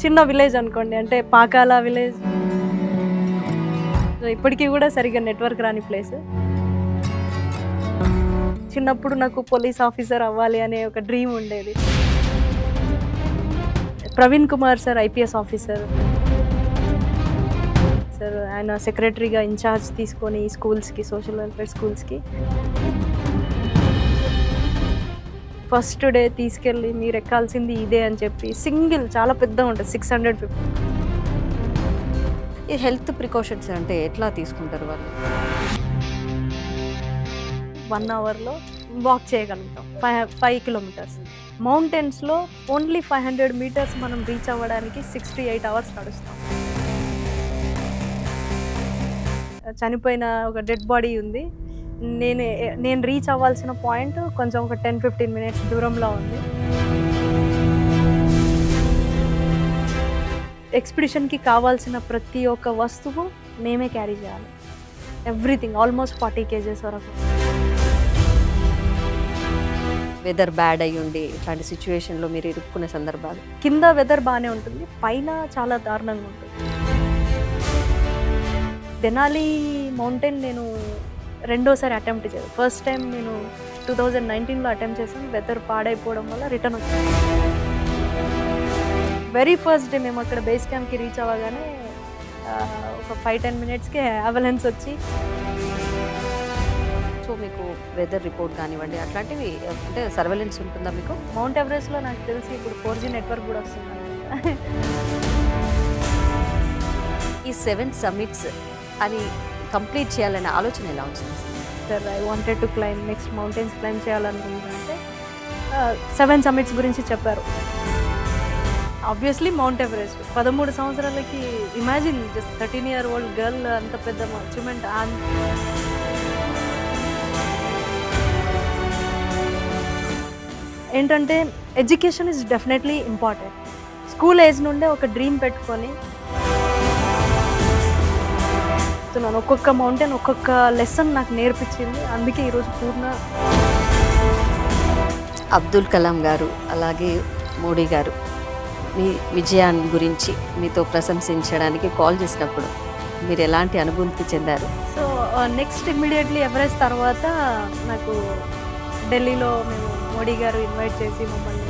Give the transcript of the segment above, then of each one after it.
చిన్న విలేజ్ అనుకోండి, అంటే పాకాల విలేజ్. సో ఇప్పటికీ కూడా సరిగ్గా నెట్వర్క్ రాని ప్లేస్. చిన్నప్పుడు నాకు పోలీస్ ఆఫీసర్ అవ్వాలి అనే ఒక డ్రీమ్ ఉండేది. Praveen Kumar sir IPS officer sir, ఆయన సెక్రటరీగా ఇన్ఛార్జ్ తీసుకొని స్కూల్స్కి, సోషల్ వెల్ఫేర్ స్కూల్స్కి ఫస్ట్ డే తీసుకెళ్ళి మీరు ఎక్కాల్సింది ఇదే అని చెప్పి సింగిల్ చాలా పెద్దగా ఉంటుంది 650. ఈ హెల్త్ ప్రికాషన్స్ అంటే ఎట్లా తీసుకుంటారు వాళ్ళు? 1 అవర్లో వాక్ చేయగలుగుతాం 5 కిలోమీటర్స్. మౌంటైన్స్లో ఓన్లీ 500 మీటర్స్ మనం రీచ్ అవ్వడానికి 68 అవర్స్ నడుస్తాం. చనిపోయిన ఒక డెడ్ బాడీ ఉంది. నేను రీచ్ అవ్వాల్సిన పాయింట్ కొంచెం ఒక 10-15 మినిట్స్ దూరంలో ఉంది. ఎక్స్పిడిషన్కి కావాల్సిన ప్రతి ఒక్క వస్తువు మేమే క్యారీ చేయాలి. ఎవ్రీథింగ్ ఆల్మోస్ట్ 40 కేజెస్ వరకు. వెదర్ బ్యాడ్ అయ్యి ఉండి ఇట్లాంటి సిచ్యువేషన్లో మీరు ఇరుక్కునే సందర్భాలు? కింద వెదర్ బాగానే ఉంటుంది, పైన చాలా దారుణంగా ఉంటుంది. దెనాలి మౌంటైన్ నేను రెండోసారి అటెంప్ట్ చేశాను. ఫస్ట్ టైం నేను 2019లో అటెంప్ట్ చేశాను. వెదర్ పాడైపోవడం వల్ల రిటర్న్ వచ్చాను. వెరీ ఫస్ట్ డే మేము అక్కడ బేస్ క్యాంప్కి రీచ్ అవ్వగానే ఒక 5-10 మినిట్స్కి అవలెన్స్ వచ్చి. సో మీకు వెదర్ రిపోర్ట్ కానివ్వండి అట్లాంటివి అంటే సర్వేలెన్స్ ఉంటుందా మీకు? మౌంట్ ఎవరెస్ట్లో నాకు తెలిసి ఇప్పుడు 4G నెట్వర్క్ కూడా వస్తుంది. ఈ 7 సమ్మిట్స్ అని కంప్లీట్ చేయాలనే ఆలోచన ఎలా వచ్చింది sir? I wanted to climb next mountains climb చేయాలనుకుంటుంటే 7 సమ్మిట్స్ గురించి చెప్పారు. ఆబ్వియస్లీ మౌంట్ ఎవరెస్ట్ 13 సంవత్సరాలకి ఇమాజిన్, జస్ట్ 13-year-old గర్ల్ అంత పెద్ద అచీవ్మెంట్. ఏంటంటే education is definitely important. School age నుండే ఒక డ్రీమ్ పెట్టుకొని ఒక్కొక్క మౌంటైన్ ఒక్కొక్క లెసన్ నాకు నేర్పించింది. అందుకే ఈరోజు పూర్ణ. అబ్దుల్ కలాం గారు అలాగే మోడీ గారు మీ విజయాన్ని గురించి మీతో ప్రశంసించడానికి కాల్ చేసినప్పుడు మీరు ఎలాంటి అనుభూతి చెందారు? సో నెక్స్ట్ ఇమ్మీడియట్లీ ఎవరెస్ట్ తర్వాత నాకు ఢిల్లీలో మేము మోడీ గారు ఇన్వైట్ చేసి మమ్మల్ని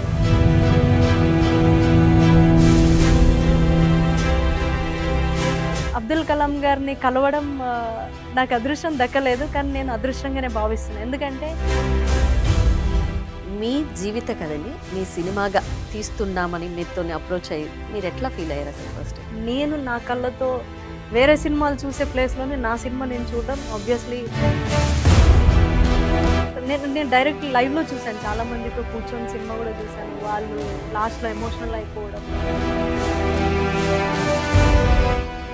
అబ్దుల్ కలాం గారిని కలవడం నాకు అదృష్టం దక్కలేదు, కానీ నేను అదృష్టంగానే భావిస్తున్నాను. ఎందుకంటే మీ జీవిత కథని మీ సినిమాగా తీస్తున్నామని మీతో అప్రోచ్ అయ్యి మీరు ఎట్లా ఫీల్ అయ్యారు అసలు ఫస్ట్? నేను నా కళ్ళతో వేరే సినిమాలు చూసే ప్లేస్లోనే నా సినిమా నేను చూడడం ఆబ్వియస్లీ. నేను డైరెక్ట్ లైవ్లో చూశాను, చాలా మందితో కూర్చొని సినిమా కూడా చూశాను. వాళ్ళు లాస్ట్లో ఎమోషనల్ అయిపోవడం.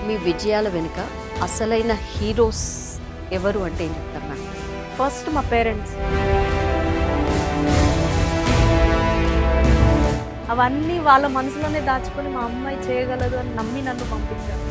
మీ విజయాల వెనుక అసలైన హీరోస్ ఎవరు అంటే ఏం చెప్తారు నాకు? ఫస్ట్ మా పేరెంట్స్. అవన్నీ వాళ్ళ మనసులోనే దాచుకొని మా అమ్మాయి చేయగలదు అని నమ్మి నన్ను పంపించారు.